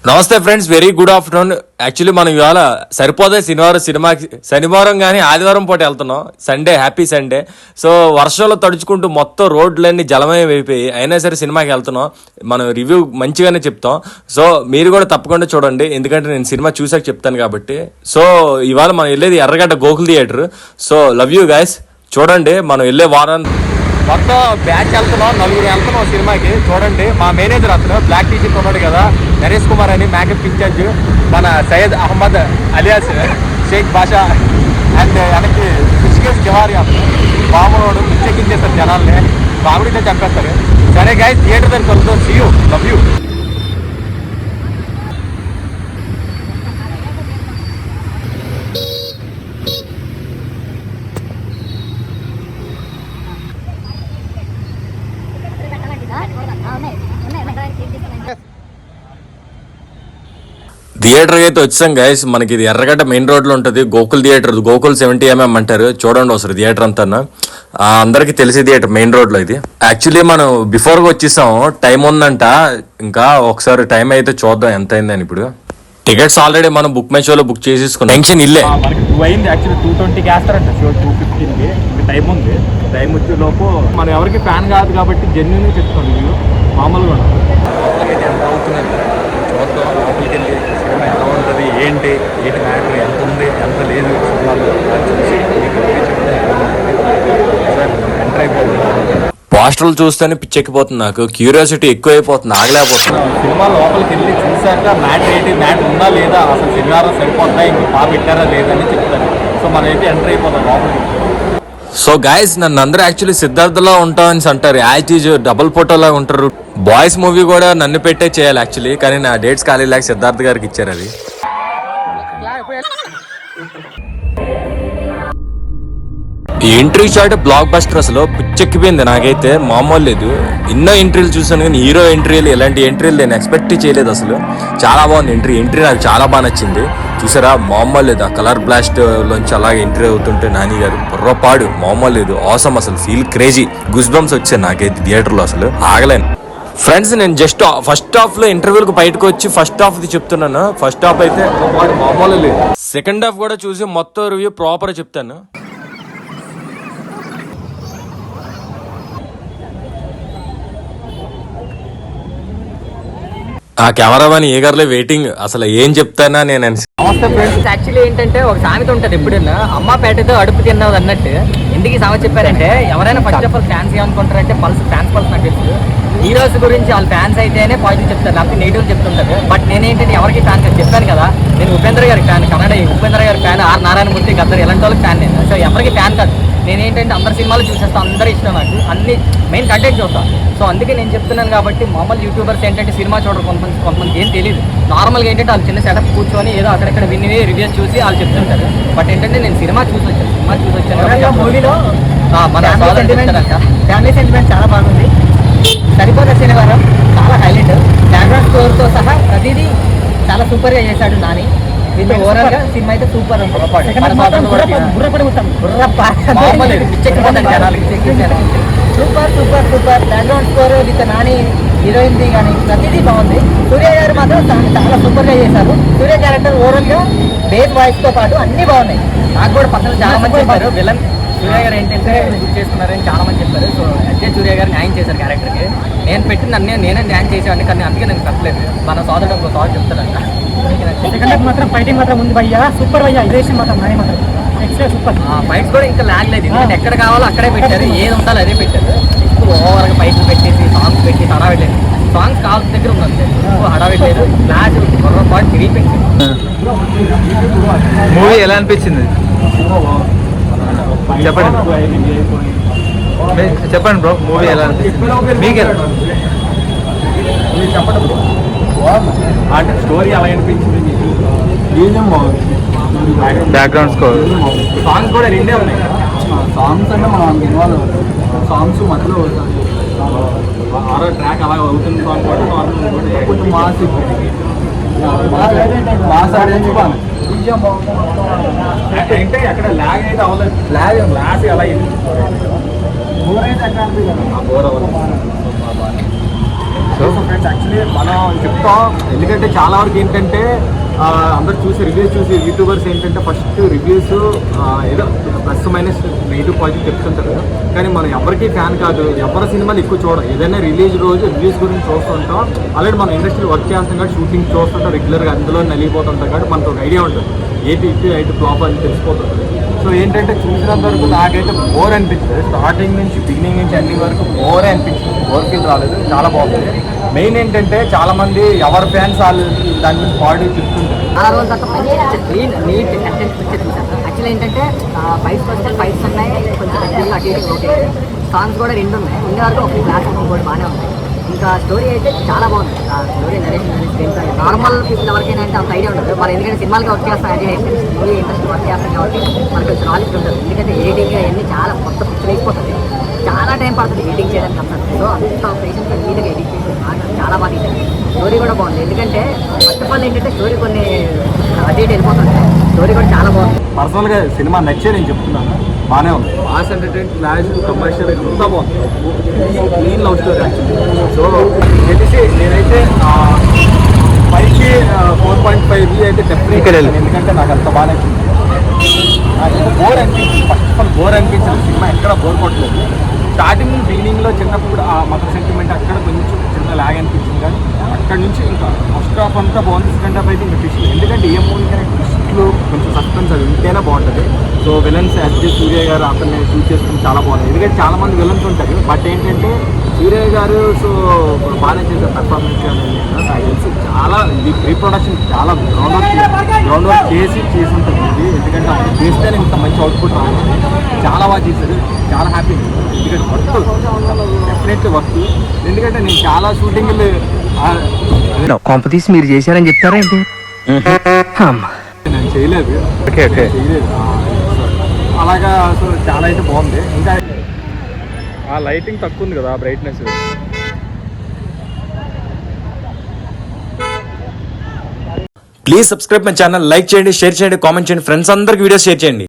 నమస్తే friends, very good afternoon. Actually మనం ఇవాళ సరిపోతే సినిమాకి శనివారం కానీ ఆదివారం పూట వెళ్తున్నాం. Sunday, happy Sunday. సో వర్షంలో తడుచుకుంటూ మొత్తం రోడ్లన్నీ జలమయం అయిపోయి అయినా సరే సినిమాకి వెళ్తున్నాం. మనం రివ్యూ మంచిగానే చెప్తాం. సో మీరు కూడా తప్పకుండా చూడండి, ఎందుకంటే నేను సినిమా చూసాక చెప్తాను కాబట్టి. సో ఇవాళ మనం వెళ్ళేది ఎర్రగడ్డ Gokul theatre. So love you guys. చూడండి, మనం వెళ్ళే వారాన్ని మొత్తం బ్యాచ్ వెళ్తున్నాం, నలుగురు వెళ్తున్నాం సినిమాకి. చూడండి, మా మేనేజర్ అతను బ్లాక్ టీషర్ట్ ఉన్నాడు కదా, నరేష్ కుమార్ అని, మేకప్ ఇన్ఛార్జ్ మన సయ్యద్ అహ్మద్ అలియాస్ షేక్ బాషా అండ్ వెనక్కి రిషికేష్ జవారి అతను బాబునోడు పిచ్చెక్కించేస్తారు జనాల్ని, కామెడీతో చంపేస్తారు. సరే గైస్, థియేటర్ దగ్గరికి వెళ్తాం. See you, love you. థియేటర్కి అయితే వచ్చాం గైస్. మనకి ఇది ఎర్రగడ్డ మెయిన్ రోడ్ లో ఉంటుంది, గోకుల్ థియేటర్. గోకుల్ 70mm అంటారు. చూడండి ఒకసారి థియేటర్ అంతా, అందరికి తెలిసే థియేటర్ మెయిన్ రోడ్ లో ఇది. యాక్చువల్లీ మనం బిఫోర్ గా వచ్చేసాం, టైం ఉందంట ఇంకా. ఒకసారి టైం అయితే చూద్దాం ఎంత అయిందని. ఇప్పుడు టికెట్స్ ఆల్రెడీ మనం బుక్ మై షోలో బుక్ చేసేసుకున్నాం. టెన్షన్ ఇల్లే మనకి 2 అయింది. యాక్చువల్లీ 2:20కి వేస్తారంట షో, 2:15కి. ఇంకా టైం ఉంది. టైం వచ్చే లోపు మనం ఎవరికి ఫ్యాన్ కాదు కాబట్టి జెన్యున్ చెప్తాను మీరు మామూలుగా ఎంత అవుతుందంటే చూద్దాం. లోపలికి వెళ్ళి సినిమా ఎలా ఉంటుంది, ఏంటి మ్యాటర్, ఎంత ఉంది ఎంత లేదు సినిమాలో చూసి ఎంటర్ అయిపోతుంది. పోస్టర్లు చూస్తేనే పిచ్చెక్కిపోతుంది, నాకు క్యూరియాసిటీ ఎక్కువ అయిపోతుంది, ఆగలేకపోతున్నా. సినిమా లోపలికి వెళ్ళి చూసాక మ్యాటర్ ఏంటి, మ్యాటర్ ఉందా లేదా, అసలు శనివారం సరిపోతుందా, ఇంక బాగా పెట్టారా లేదని చెప్తాను. సో మనం అయితే ఎంటర్ అయిపోతాం లోపలికి. సో గాయస్, నన్ను అందరూ యాక్చువల్లీ సిద్ధార్థలో ఉంటామని అంటారు. యాజ్ డబుల్ ఫోటోలా ఉంటారు. బాయ్స్ మూవీ కూడా నన్ను పెట్టే చేయాలి యాక్చువల్లీ, కానీ నా డేట్స్ ఖాళీ లేక సిద్ధార్థ్ గారికి ఇచ్చారు. అది ఈ ఎంట్రీ షాట్ బ్లాక్ బస్టర్, అసలు పిచ్చెక్కిపోయింది నాకైతే, మామూలు లేదు. ఎన్నో ఎంట్రీలు చూసాను కానీ హీరో ఎంట్రీలు, ఇలాంటి ఎంట్రీలు నేను ఎక్స్పెక్ట్ చేయలేదు అసలు. చాలా బాగుంది ఎంట్రీ నాకు చాలా బాగా నచ్చింది. చూసారా, మామూలు లేదు. ఆ కలర్ బ్లాస్ట్ లోంచి అలాగే ఎంట్రీ అవుతుంటే నాని గారు బుర్రపాడు, మామూలు లేదు. ఆసమ్, అసలు ఫీల్ క్రేజీ. గుస్ బంప్స్ వచ్చాయి నాకైతే థియేటర్లో, అసలు ఆగలేను. ఫ్రెండ్స్, నేను జస్ట్ ఫస్ట్ హాఫ్ లో ఇంటర్వ్యూలకు బయటకు వచ్చి ఫస్ట్ హాఫ్ ది చెప్తున్నాను. ఫస్ట్ హాఫ్ అయితే మామూలు లేదు. సెకండ్ హాఫ్ కూడా చూసి మొత్తం రివ్యూ ప్రాపర్ చెప్తాను. ఆ కెమెరామెన్ ఈగర్లే వెయిటింగ్, అసలు ఏం చెప్తానా నేను. యాక్చువల్లీ ఏంటంటే ఒక సామెత ఉంటుంది ఎప్పుడైనా, అమ్మ పేటతో అడుపు తిన్నది అన్నట్టు. ఎందుకు ఈ సామెత చెప్పారంటే, ఎవరైనా ఫస్ట్ ఆఫ్ ఆల్ ఫ్యాన్స్ ఏమనుకుంటారంటే ఫ్యాన్స్ పల్స్ నాకు తెలుసు. హీరోస్ గురించి వాళ్ళ ఫ్యాన్స్ అయితేనే పాజిటివ్ చెప్తారు, లేకపోతే నెగిటివ్ చెప్తుంటారు. బట్ నేనేంటంటే ఎవరికి ఫ్యాన్స్ చెప్పాను కదా, నేను ఉపేంద్ర గారి ఫ్యాన్, కన్నడ ఉపేంద్ర గారి ఫ్యాన్, ఆర్ నారాయణమూర్తి, గద్దర్, ఇలాంటి వాళ్ళకి ఫ్యాన్ నేను. సో ఎవరికి ఫ్యాన్ కాదు. నేనేంటంటే అందరి సినిమాలు చూసేస్తాను, అందరూ ఇష్టం నాకు, అన్ని మెయిన్ కంటెంట్ చూస్తాను. సో అందుకే నేను చెప్తున్నాను కాబట్టి. మామూలు యూట్యూబర్స్ ఏంటంటే సినిమా చూడరు, కొంతమందికి ఏం తెలియదు. నార్మల్గా ఏంటంటే వాళ్ళు చిన్న సెటప్ కూర్చొని ఏదో అక్కడెక్కడ విని రివ్యూస్ చూసి వాళ్ళు చెప్తుంటారు. బట్ ఏంటంటే నేను సినిమా చూసి వచ్చాను. మూవీలో మన ఫ్యామిలీ సెంటిమెంట్ చాలా బాగుంది. సరిపోత శనివారం చాలా హైలైట్. బ్యాక్గ్రౌండ్ స్కోర్తో సహా ప్రతిదీ చాలా సూపర్గా చేశాడు నాని. దీంతో ఓవరాల్ గా సినిమా అయితే సూపర్ ఉంటుంది. Super super super. Background score with Nani హీరోయిన్ది కానీ ప్రతిదీ బాగుంది. సూర్య గారు మాత్రం చాలా సూపర్గా చేశారు. సూర్య క్యారెక్టర్ ఓవరాల్ గా బేస్ వాయిస్ తో పాటు అన్ని బాగున్నాయి. నాకు కూడా పర్సనల్ చాలా మంది చెప్పారు విలన్ సూర్య గారు ఏంటంటే గుర్తు చేసుకున్నారని చాలా మంది చెప్పారు. సో అజయ్ సూర్య గారు న్యాయం చేశారు క్యారెక్టర్కి. నేను పెట్టిన నేనే న్యాయం చేసేవాడిని, కానీ అందుకే నేను చెప్పలేదు. మన సోదరుడు సార్ చెప్తారంట. సెకండ్ మాత్రం ఫైటింగ్ మాత్రం ఉంది భయ్యా, సూపర్ భయ్యా. ఇదేషన్ మాత్రం నాని మాత్రం ఎక్స్ట్రా సూపర్. ఫైట్స్ కూడా ఇంకా లాగ్ లేదు, ఎందుకంటే ఎక్కడ కావాలో అక్కడే పెట్టారు, ఏది ఉండాలో అదే పెట్టారు. ఇప్పుడు ఓవర్గా ఫైట్లు పెట్టేసి సాంగ్స్ పెట్టి హడావిడలేదు. సాంగ్స్ కావాల్సిన దగ్గర ఉంది, ఎక్కువ హడావిడలేదు. క్లాస్ పాటు తిరిగిపోయింది. మూవీ ఎలా అనిపించింది చెప్పండి బ్రో, మూవీ ఎలా అనిపించింది మీకు? చెప్పండి బ్రో, అంటే స్టోరీ ఎలా అనిపించింది? బ్యాక్గ్రౌండ్ స్కోర్, సాంగ్స్ కూడా రెండే ఉన్నాయి. సాంగ్స్ అంటే మనం ఇన్వాల్వ్ సాంగ్స్ మధ్యలో ఆరో ట్రాక్ అలా అవుతుంది. సాంగ్ కూడా కొంచెం మాస్ అంటే అక్కడ ల్యాగ్ అయితే అవ్వలేదు. ల్యాగ్ ఎలా బోర్ అయితే ఎక్కడ అనిపించాలి. ఫ్రెండ్స్ యాక్చువల్లీ మనం చెప్తాం, ఎందుకంటే చాలా వరకు ఏంటంటే అందరు చూసి రివ్యూస్ చూసి యూట్యూబర్స్ ఏంటంటే ఫస్ట్ రివ్యూస్ ఏదో ప్లస్ మైనస్ నెగిటివ్ పాజిటివ్ చెప్తుంటారు. కానీ మనం ఎవరికి ఫ్యాన్ కాదు, ఎవరి సినిమాలు ఎక్కువ చూడం. ఏదైనా రిలీజ్ రోజు రివ్యూస్ గురించి చూస్తుంటాం. ఆల్రెడీ మనం ఇండస్ట్రీలో వర్క్ చేస్తాం కాబట్టి షూటింగ్ చూస్తుంటాం రెగ్యులర్గా, అందులో నలిగిపోతుంటాం కాబట్టి మనకు ఒక ఐడియా ఉంటుంది ఏంటి ఇటు ఎయిట్ ఫ్లాప్ అని తెలిసిపోతుంది. సో ఏంటంటే చూసినంత వరకు నాకైతే బోర్ అనిపించింది. స్టార్టింగ్ నుంచి బిగినింగ్ నుంచి ఎండింగ్ వరకు బోరే అనిపించింది, బోర్ ఫీల్ రాలేదు, చాలా బాగుంది. మెయిన్ ఏంటంటే చాలా మంది ఎవరి ఫ్యాన్స్ వాళ్ళు దాని గురించి పాజిటివ్ చెప్తుంటారు. చాలా రోజుల తర్వాత మంచి క్లీన్ నీట్ కంటెంట్ పిక్చర్ చూసాను. యాక్చువల్లీ ఏంటంటే ఫైట్స్ వస్తే ఫైట్స్ ఉన్నాయి, కొంచెం అటు ఇటు ఓకే. సాంగ్స్ కూడా 2 ఉన్నాయి, ఉండే వరకు ఒక క్లాస్ ఇంకోటి బాగానే ఉంది. ఇంకా స్టోరీ అయితే చాలా బాగుంది. ఆ స్టోరీ నరేషన్ నార్మల్ పీపుల్ ఎవరికైనా అంటే అంత ఐడియా ఉండదు. మనం ఎందుకంటే సినిమాలకి వర్క్ చేస్తాం, అది మూవీ ఇండస్ట్రీ వర్క్ చేస్తాం కాబట్టి మనకు కొంచెం నాలెడ్జ్ ఉంటుంది. ఎందుకంటే ఎడిటింగ్ అవన్నీ చాలా కొత్త పిక్చర్ అయిపోతుంది, చాలా టైం పడుతుంది ఎడిటింగ్ చేయడానికి అంతా. సో అంత పేషెన్స్ నీట్గా ఎడిట్ చేసి చాలా బాగా తీశారు. స్టోరీ కూడా బాగుంది. ఎందుకంటే ఫస్ట్ ఆఫ్ ఆల్ ఏంటంటే స్టోరీ కొన్ని అటు ఇటు వెళ్ళిపోతుంది, స్టోరీ కూడా చాలా బాగుంది. పర్సనల్గా సినిమా నచ్చే నేను చెప్తున్నాను, బాగానే ఉంది. మాస్ ఎంటర్టైన్ క్లాష్ కమర్షియల్ అంతా బాగుంది, clean love story actually. So తెలిసి నేనైతే 5కి 4.5 అయితే డెఫినెట్, ఎందుకంటే నాకు అంత బాగా నచ్చింది. నాకైతే బోర్ అనిపించింది, ఫస్ట్ ఆఫ్ ఆల్ బోర్ అనిపించింది. సినిమా ఎక్కడ బోర్ కొట్టలేదు. స్టార్టింగ్ బిగినింగ్లో చిన్నప్పుడు ఆ మదర్ సెంటిమెంట్ అక్కడ కొంచెం చిన్న లాగ్ అనిపించింది, కానీ అక్కడ నుంచి ఇంకా ఫస్ట్ హాఫ్ అంతా బాగుంది. సెకండ్ హాఫ్ అయితే ఇంకా ట్విస్ట్, ఎందుకంటే ఏ మూవీకైనా ట్విస్ట్లు కొంచెం సస్పెన్స్ అది ఉంటేనే బాగుంటుంది. సో విలన్స్ ఎస్జే సూర్య గారు అతన్ని చూస్ చేసుకుని చాలా బాగుంది. ఎందుకంటే చాలా మంది విలన్స్ ఉంటారు, బట్ ఏంటంటే సూర్య గారు సో బాగానే చేసే పర్ఫార్మెన్స్ కానీ నాకు తెలిసి చాలా ఇది ప్రీ ప్రొడక్షన్ చాలా గ్రౌండ్ వర్క్ చేసి ఉంటుంది ఇది. ఎందుకంటే అప్పుడు చేస్తేనే ఇంత మంచి అవుట్పుట్ రావాలి. చాలా బాగా చేశారు, చాలా హ్యాపీ. ఎందుకంటే వర్క్ డెఫినెట్లీ వర్క్, ఎందుకంటే నేను చాలా షూటింగ్లు కాంపిటీషన్ మీరు చేశారని చెప్తారా ఏంటి? నేను చేయలేదు, చేయలేదు అలాగా. సో చాలా అయితే బాగుంది. ఇంకా ఆ లైటింగ్ తక్కువ ఉంది కదా, brightness. Please subscribe my channel, like చేయండి, షేర్ చేయండి, కామెంట్ చేయండి, ఫ్రెండ్స్ అందరికి వీడియోస్ షేర్ చేయండి.